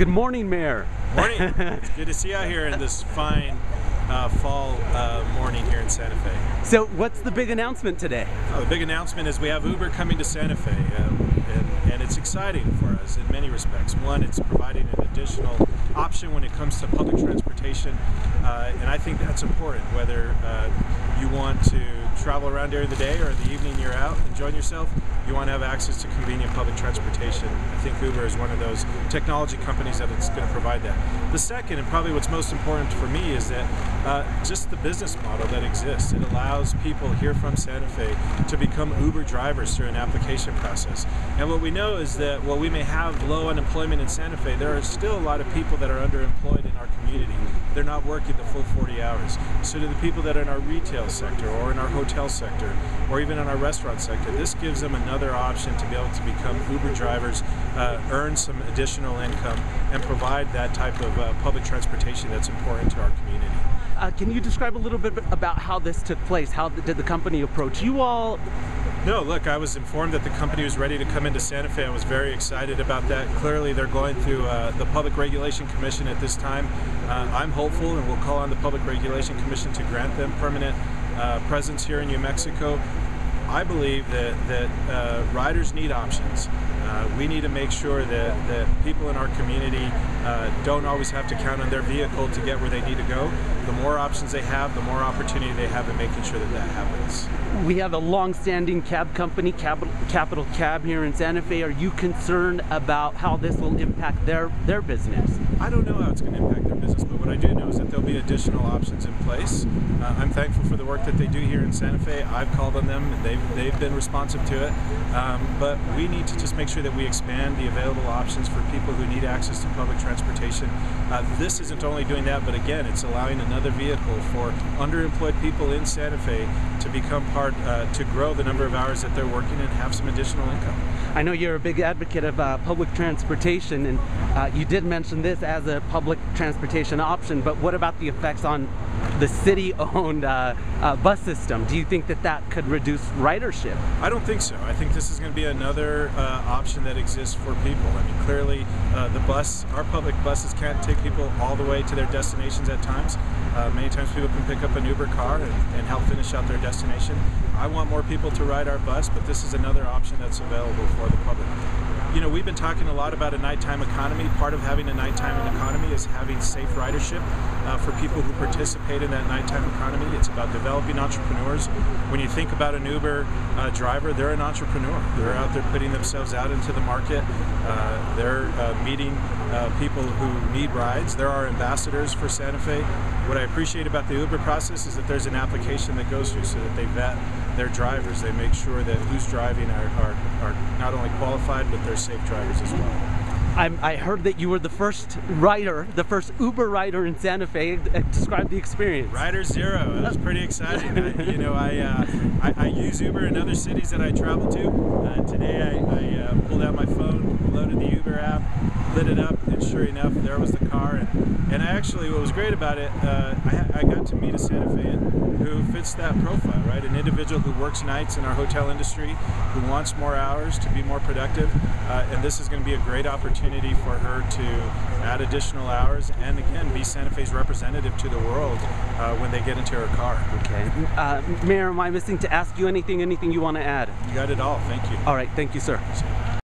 Good morning, Mayor. Morning. It's good to see you out here in this fine fall morning here in Santa Fe. So what's the big announcement today? The big announcement is we have Uber coming to Santa Fe, and it's exciting for us in many respects. One, it's providing an additional option when it comes to public transportation, and I think that's important, whether you want to travel around during the day or in the evening you're out enjoying yourself, you want to have access to convenient public transportation. I think Uber is one of those technology companies that it's going to provide that. The second, and probably what's most important for me, is that just the business model that exists. It allows people here from Santa Fe to become Uber drivers through an application process. And what we know is that while we may have low unemployment in Santa Fe, there are still a lot of people that are underemployed in our community. They're not working the full 40 hours. So to the people that are in our retail sector or in our hotel sector or even in our restaurant sector, this gives them another option to be able to become Uber drivers, earn some additional income, and provide that type of public transportation that's important to our community. Can you describe a little bit about how this took place? How did the company approach you all? No, look, I was informed that the company was ready to come into Santa Fe. I was very excited about that. Clearly, they're going through the Public Regulation Commission at this time. I'm hopeful, and we'll call on the Public Regulation Commission to grant them permanent presence here in New Mexico. I believe that riders need options. We need to make sure that people in our community don't always have to count on their vehicle to get where they need to go. The more options they have, the more opportunity they have in making sure that that happens. We have a long-standing cab company, Capital Cab, here in Santa Fe. Are you concerned about how this will impact their business? I don't know how it's going to impact their business, but what I do know is that there'll be additional options in place. I'm thankful for the work that they do here in Santa Fe. I've called on them, and they've been responsive to it. But we need to just make sure that we expand the available options for people who need access to public transportation. This isn't only doing that, but again, it's allowing another vehicle for underemployed people in Santa Fe to become part, to grow the number of hours that they're working and have some additional income. I know you're a big advocate of public transportation, and you did mention this as a public transportation option, but what about the effects on the city-owned bus system? Do you think that that could reduce ridership? I don't think so. I think this is going to be another option that exists for people. I mean, clearly our public buses can't take people all the way to their destinations at times. Many times people can pick up an Uber car and help finish out their destination. I want more people to ride our bus, but this is another option that's available for the public. You know, we've been talking a lot about a nighttime economy. Part of having a nighttime economy is having safe ridership for people who participate in that nighttime economy. It's about developing entrepreneurs. When you think about an Uber driver, they're an entrepreneur. They're out there putting themselves out into the market. They're meeting people who need rides. They're our ambassadors for Santa Fe. What I appreciate about the Uber process is that there's an application that goes through so that they vet their drivers. They make sure that who's driving are not only qualified, but they're safe drivers as well. I heard that you were the first rider, the first Uber rider in Santa Fe. Describe the experience. Rider zero. It was pretty exciting. I use Uber in other cities that I travel to. Today I pulled out my phone, loaded the Uber app, lit it up, and sure enough, there was the car. And what was great about it, I got to meet a Santa Fean who fits that profile, right? An individual who works nights in our hotel industry, who wants more hours to be more productive, and this is going to be a great opportunity for her to add additional hours and again be Santa Fe's representative to the world when they get into her car. Okay. Mayor, am I missing to ask you anything you want to add? You got it all. Thank you. All right. Thank you, sir.